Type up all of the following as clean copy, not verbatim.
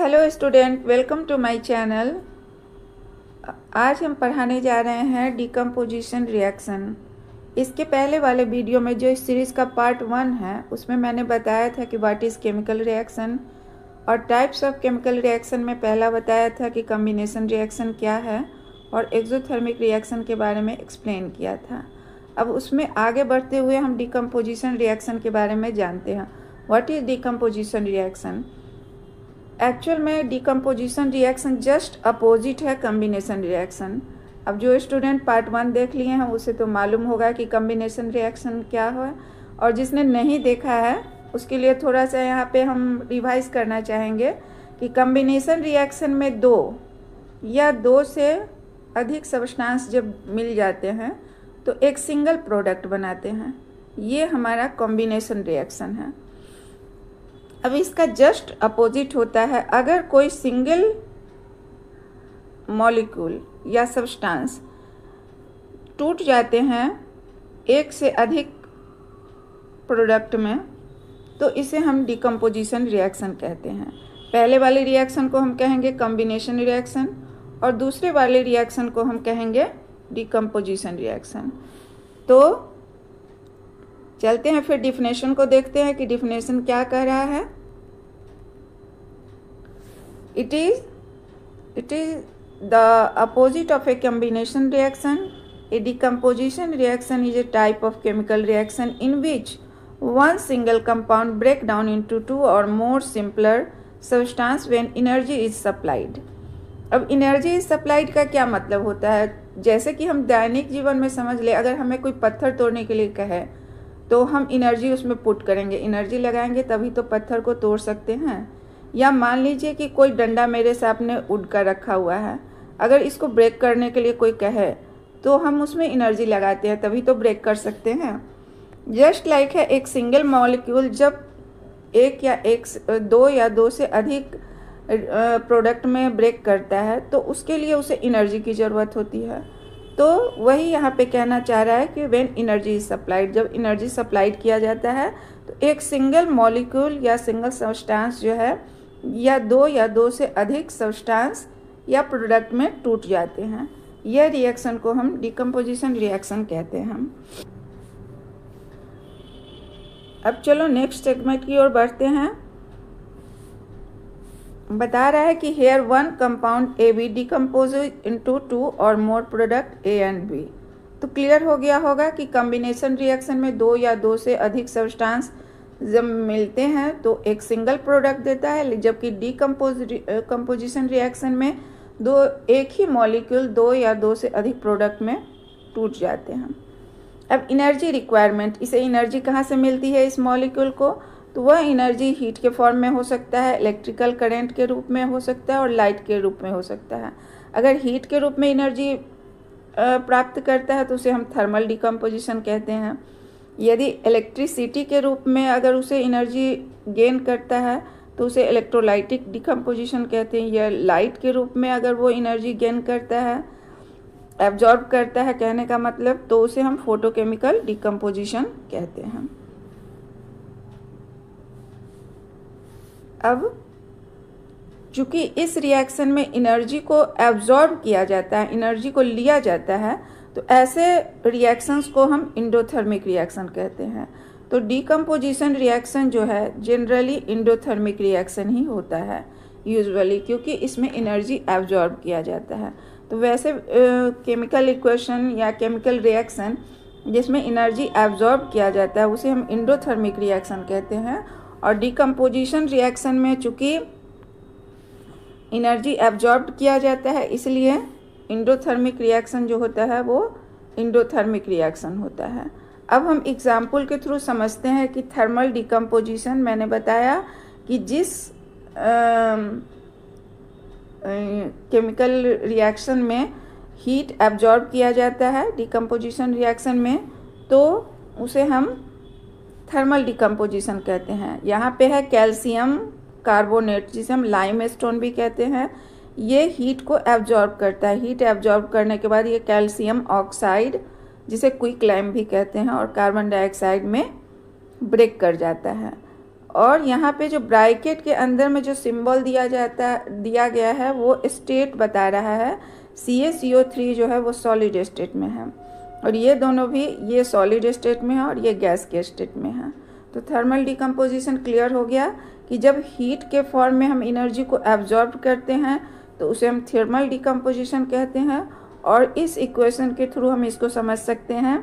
Hello student, welcome to my channel. आज हम पढ़ाने जा रहे हैं डिकम्पोजिशन रिएक्शन। इसके पहले वाले वीडियो में जो इस सीरीज़ का पार्ट 1 है उसमें मैंने बताया था कि व्हाट इज़ केमिकल रिएक्शन और टाइप्स ऑफ केमिकल रिएक्शन में पहला बताया था कि कॉम्बिनेशन रिएक्शन क्या है और एक्सोथर्मिक रिएक्शन के बारे में एक्सप्लेन किया था। अब उसमें आगे बढ़ते हुए हम डिकम्पोजिशन रिएक्शन के बारे में जानते हैं। What is decomposition reaction? Actual में डिकम्पोजिशन रिएक्शन जस्ट अपोजिट है कॉम्बिनेशन रिएक्शन। अब जो स्टूडेंट पार्ट 1 देख लिए हैं उसे तो मालूम होगा कि कॉम्बिनेशन रिएक्शन क्या है, और जिसने नहीं देखा है उसके लिए थोड़ा सा यहाँ पे हम रिवाइज करना चाहेंगे कि कॉम्बिनेशन रिएक्शन में दो या दो से अधिक सब्सटेंस जब मिल जाते हैं तो एक सिंगल प्रोडक्ट बनाते हैं। ये हमारा कॉम्बिनेशन रिएक्शन है। अब इसका जस्ट अपोजिट होता है अगर कोई सिंगल मॉलिक्यूल या सब्सटेंस टूट जाते हैं एक से अधिक प्रोडक्ट में, तो इसे हम डिकम्पोजिशन रिएक्शन कहते हैं। पहले वाले रिएक्शन को हम कहेंगे कॉम्बिनेशन रिएक्शन और दूसरे वाले रिएक्शन को हम कहेंगे डिकम्पोजिशन रिएक्शन। तो चलते हैं फिर डिफिनेशन को देखते हैं कि डिफिनेशन क्या कह रहा है। It is the opposite of a combination reaction. A decomposition reaction is a type of chemical reaction in which one single compound break down into two or more simpler substance when energy is supplied। अब energy is supplied का क्या मतलब होता है? जैसे कि हम दैनिक जीवन में समझ ले, अगर हमें कोई पत्थर तोड़ने के लिए कहे तो हम एनर्जी उसमें पुट करेंगे, एनर्जी लगाएंगे तभी तो पत्थर को तोड़ सकते हैं। या मान लीजिए कि कोई डंडा मेरे सामने उड़ कर रखा हुआ है, अगर इसको ब्रेक करने के लिए कोई कहे तो हम उसमें एनर्जी लगाते हैं तभी तो ब्रेक कर सकते हैं। जस्ट लाइक है एक सिंगल मॉलिक्यूल जब दो या दो से अधिक प्रोडक्ट में ब्रेक करता है तो उसके लिए उसे एनर्जी की ज़रूरत होती है। तो वही यहाँ पे कहना चाह रहा है कि व्हेन एनर्जी इज सप्लाइड, जब एनर्जी सप्लाइड किया जाता है तो एक सिंगल मॉलिक्यूल या सिंगल सब्सटेंस जो है या दो से अधिक सब्सटेंस या प्रोडक्ट में टूट जाते हैं। यह रिएक्शन को हम डिकम्पोजिशन रिएक्शन कहते हैं। अब चलो नेक्स्ट सेगमेंट की ओर बढ़ते हैं। बता रहा है कि here one compound A B decompose into two और more product A and B. तो क्लियर हो गया होगा कि कॉम्बिनेशन रिएक्शन में दो या दो से अधिक सब्सटेंस जब मिलते हैं तो एक सिंगल प्रोडक्ट देता है, जबकि डिकम्पोजिशन रिएक्शन में एक ही मॉलिक्यूल दो या दो से अधिक प्रोडक्ट में टूट जाते हैं। अब एनर्जी रिक्वायरमेंट, इसे एनर्जी कहाँ से मिलती है इस मॉलिक्यूल को? तो वह एनर्जी हीट के फॉर्म में हो सकता है, इलेक्ट्रिकल करंट के रूप में हो सकता है और लाइट के रूप में हो सकता है। अगर हीट के रूप में एनर्जी प्राप्त करता है तो उसे हम थर्मल डिकम्पोजिशन कहते हैं। यदि इलेक्ट्रिसिटी के रूप में अगर उसे एनर्जी गेन करता है तो उसे इलेक्ट्रोलाइटिक डिकम्पोजिशन कहते हैं। या लाइट के रूप में अगर वो एनर्जी गेन करता है, एब्जॉर्ब करता है कहने का मतलब, तो उसे हम फोटोकेमिकल डिकम्पोजिशन कहते हैं। अब चूंकि इस रिएक्शन में एनर्जी को एब्जॉर्ब किया जाता है, एनर्जी को लिया जाता है, तो ऐसे रिएक्शंस को हम एंडोथर्मिक रिएक्शन कहते हैं। तो डिकम्पोजिशन रिएक्शन जो है जनरली एंडोथर्मिक रिएक्शन ही होता है यूजुअली, क्योंकि इसमें एनर्जी एब्जॉर्ब किया जाता है। तो वैसे केमिकल इक्वेशन या केमिकल रिएक्शन जिसमें एनर्जी एब्जॉर्ब किया जाता है उसे हम एंडोथर्मिक रिएक्शन कहते हैं। और डिकम्पोजिशन रिएक्शन में चूंकि एनर्जी एब्जॉर्ब किया जाता है इसलिए एंडोथर्मिक रिएक्शन जो होता है वो एंडोथर्मिक रिएक्शन होता है। अब हम एग्जाम्पल के थ्रू समझते हैं कि थर्मल डिकम्पोजिशन, मैंने बताया कि जिस केमिकल रिएक्शन में हीट एब्जॉर्ब किया जाता है डिकम्पोजिशन रिएक्शन में, तो उसे हम थर्मल डिकम्पोजिशन कहते हैं। यहाँ पे है कैल्शियम कार्बोनेट जिसे हम लाइम स्टोन भी कहते हैं। ये हीट को एब्जॉर्ब करता है। हीट एब्जॉर्ब करने के बाद ये कैल्शियम ऑक्साइड जिसे क्विक लाइम भी कहते हैं और कार्बन डाइऑक्साइड में ब्रेक कर जाता है और यहाँ पे जो ब्रैकेट के अंदर में जो सिंबल दिया गया है वो स्टेट बता रहा है। CaCO3 जो है वो सॉलिड स्टेट में है और ये दोनों भी, ये सॉलिड स्टेट में है और ये गैस के स्टेट में है। तो थर्मल डिकम्पोजिशन क्लियर हो गया कि जब हीट के फॉर्म में हम एनर्जी को एब्जॉर्ब करते हैं तो उसे हम थर्मल डिकम्पोजिशन कहते हैं। और इस इक्वेशन के थ्रू हम इसको समझ सकते हैं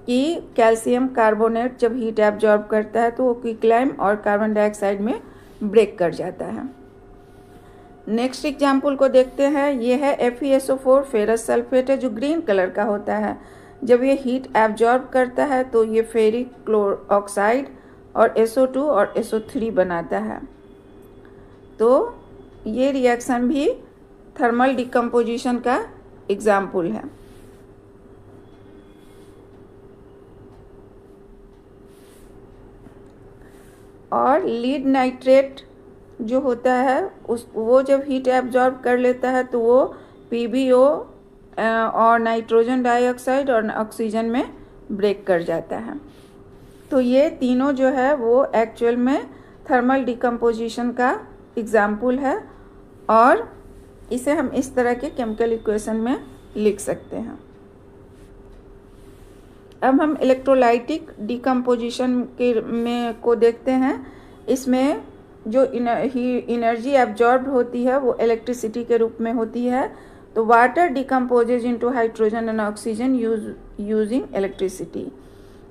कि कैल्शियम कार्बोनेट जब हीट एब्जॉर्ब करता है तो वो क्विकलाइम और कार्बन डाइऑक्साइड में ब्रेक कर जाता है। नेक्स्ट एग्जाम्पल को देखते हैं। ये है FeSO4 फेरस सल्फेट है जो ग्रीन कलर का होता है। जब ये हीट एब्जॉर्ब करता है तो ये फेरिक क्लोर ऑक्साइड और SO2 और SO3 बनाता है। तो ये रिएक्शन भी थर्मल डिकम्पोजिशन का एग्जाम्पल है। और लीड नाइट्रेट जो होता है वो जब हीट एब्जॉर्ब कर लेता है तो वो PbO और नाइट्रोजन डाइऑक्साइड और ऑक्सीजन में ब्रेक कर जाता है। तो ये तीनों जो है वो एक्चुअल में थर्मल डिकम्पोजिशन का एग्जाम्पल है और इसे हम इस तरह के केमिकल इक्वेशन में लिख सकते हैं। अब हम इलेक्ट्रोलाइटिक डिकम्पोजिशन को देखते हैं। इसमें जो एनर्जी एब्जॉर्ब होती है वो इलेक्ट्रिसिटी के रूप में होती है। तो water decomposes into hydrogen and oxygen using electricity.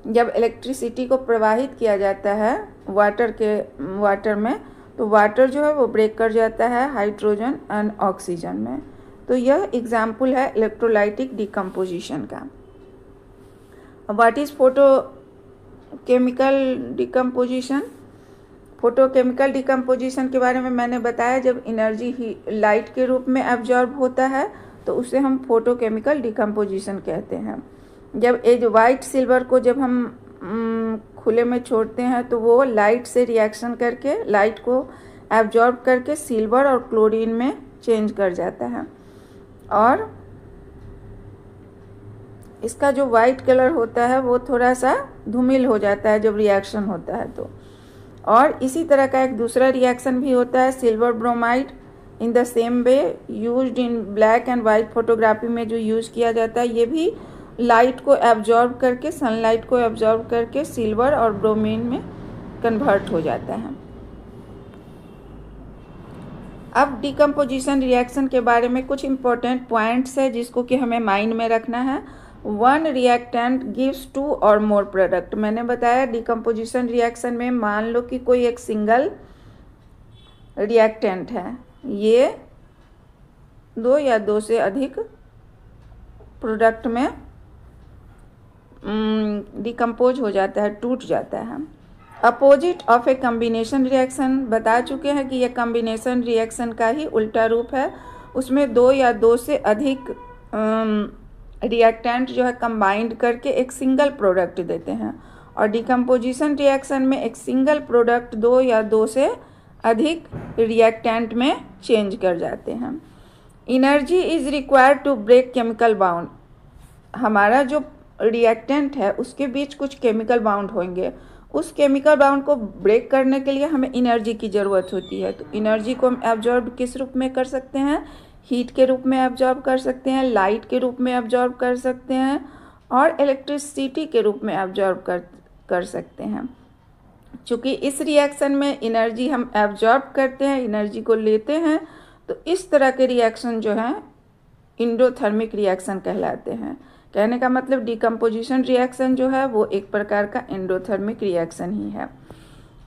जब इलेक्ट्रिसिटी को प्रवाहित किया जाता है वाटर में तो वाटर जो है वो ब्रेक कर जाता है हाइड्रोजन एंड ऑक्सीजन में। तो यह एग्जाम्पल है इलेक्ट्रोलाइटिक डिकम्पोजिशन का। What is photochemical decomposition? Photochemical decomposition के बारे में मैंने बताया, जब एनर्जी लाइट के रूप में एब्जॉर्ब होता है तो उसे हम फोटोकेमिकल डिकम्पोजिशन कहते हैं। जब एज वाइट सिल्वर को जब हम खुले में छोड़ते हैं तो वो लाइट से रिएक्शन करके लाइट को एब्जॉर्ब करके सिल्वर और क्लोरीन में चेंज कर जाता है और इसका जो वाइट कलर होता है वो थोड़ा सा धूमिल हो जाता है जब रिएक्शन होता है तो। और इसी तरह का एक दूसरा रिएक्शन भी होता है silver bromide in the same way used in black and white photography में जो यूज़ किया जाता है। ये भी लाइट को एब्जॉर्ब करके, सनलाइट को एब्जॉर्ब करके सिल्वर और ब्रोमीन में कन्वर्ट हो जाता है। अब डिकम्पोजिशन रिएक्शन के बारे में कुछ इंपॉर्टेंट पॉइंट्स है जिसको कि हमें माइंड में रखना है। वन रिएक्टेंट गिव्स टू और मोर प्रोडक्ट। मैंने बताया डिकम्पोजिशन रिएक्शन में मान लो कि कोई एक सिंगल रिएक्टेंट है, ये दो या दो से अधिक प्रोडक्ट में डिकम्पोज हो जाता है, टूट जाता है। Opposite of A combination reaction बता चुके हैं कि यह कम्बिनेशन रिएक्शन का ही उल्टा रूप है। उसमें दो या दो से अधिक रिएक्टेंट जो है कंबाइंड करके एक सिंगल प्रोडक्ट देते हैं और डिकम्पोजिशन रिएक्शन में एक सिंगल प्रोडक्ट दो या दो से अधिक रिएक्टेंट में चेंज कर जाते हैं। Energy is required to break chemical bond. हमारा जो रिएक्टेंट है उसके बीच कुछ केमिकल बाउंड होंगे, उस केमिकल बाउंड को ब्रेक करने के लिए हमें एनर्जी की ज़रूरत होती है। तो एनर्जी को हम एब्जॉर्ब किस रूप में कर सकते हैं? हीट के रूप में एब्जॉर्ब कर सकते हैं, लाइट के रूप में एब्जॉर्ब कर सकते हैं और इलेक्ट्रिसिटी के रूप में एब्जॉर्ब कर सकते हैं। चूँकि इस रिएक्शन में एनर्जी हम एब्जॉर्ब करते हैं, एनर्जी को लेते हैं, तो इस तरह के रिएक्शन जो हैं एंडोथर्मिक रिएक्शन कहलाते हैं। कहने का मतलब डिकम्पोजिशन रिएक्शन जो है वो एक प्रकार का एंडोथर्मिक रिएक्शन ही है।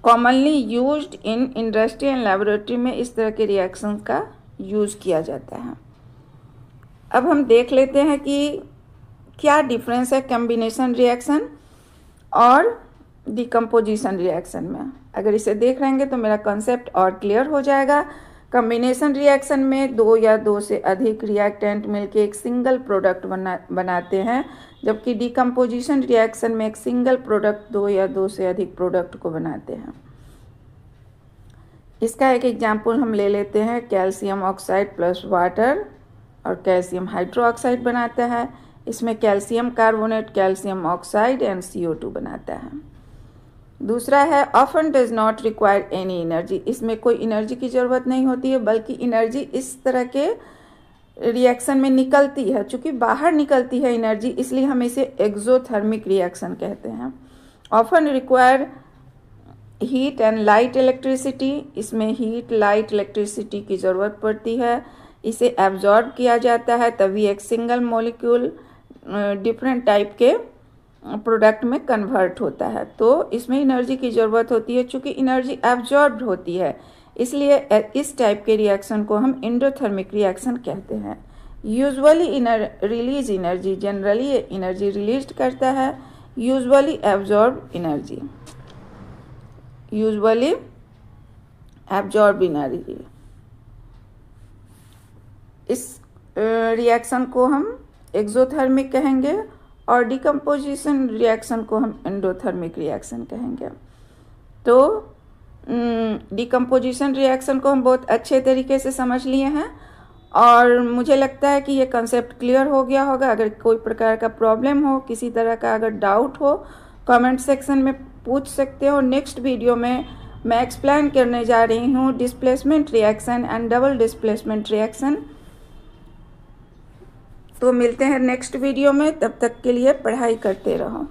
Commonly used in industry and laboratory में इस तरह के रिएक्शन का यूज़ किया जाता है। अब हम देख लेते हैं कि क्या डिफरेंस है कम्बिनेशन रिएक्शन और डिकम्पोजिशन रिएक्शन में। अगर इसे देख रहेंगे तो मेरा कॉन्सेप्ट और क्लियर हो जाएगा। कम्बिनेशन रिएक्शन में दो या दो से अधिक रिएक्टेंट मिलके एक सिंगल प्रोडक्ट बनाते हैं, जबकि डिकम्पोजिशन रिएक्शन में एक सिंगल प्रोडक्ट दो या दो से अधिक प्रोडक्ट को बनाते हैं। इसका एक एग्जाम्पल हम ले लेते हैं। कैल्शियम ऑक्साइड प्लस वाटर और कैल्शियम हाइड्रोक्साइड बनाता है। इसमें calcium carbonate, calcium oxide and CO2 बनाता है। दूसरा है often does not require any energy, इसमें कोई एनर्जी की ज़रूरत नहीं होती है, बल्कि एनर्जी इस तरह के रिएक्शन में निकलती है। चूँकि बाहर निकलती है एनर्जी, इसलिए हम इसे एक्सोथर्मिक रिएक्शन कहते हैं। Often require heat and light electricity, इसमें हीट लाइट इलेक्ट्रिसिटी की ज़रूरत पड़ती है, इसे एब्जॉर्ब किया जाता है, तभी एक सिंगल मॉलिक्यूल डिफरेंट टाइप के प्रोडक्ट में कन्वर्ट होता है। तो इसमें एनर्जी की ज़रूरत होती है। चूँकि एनर्जी एब्जॉर्ब होती है, इसलिए इस टाइप के रिएक्शन को हम एंडोथर्मिक रिएक्शन कहते हैं। Usually release energy, generally energy release करता है, usually absorb energy, usually absorb energy. इस रिएक्शन को हम एक्सोथर्मिक कहेंगे और डिकम्पोजिशन रिएक्शन को हम एंडोथर्मिक रिएक्शन कहेंगे। तो डिकम्पोजिशन रिएक्शन को हम बहुत अच्छे तरीके से समझ लिए हैं और मुझे लगता है कि ये कंसेप्ट क्लियर हो गया होगा। अगर कोई प्रकार का प्रॉब्लम हो, किसी तरह का अगर डाउट हो, कमेंट सेक्शन में पूछ सकते हो। नेक्स्ट वीडियो में मैं एक्सप्लेन करने जा रही हूँ displacement reaction and double displacement reaction. तो मिलते हैं नेक्स्ट वीडियो में, तब तक के लिए पढ़ाई करते रहो।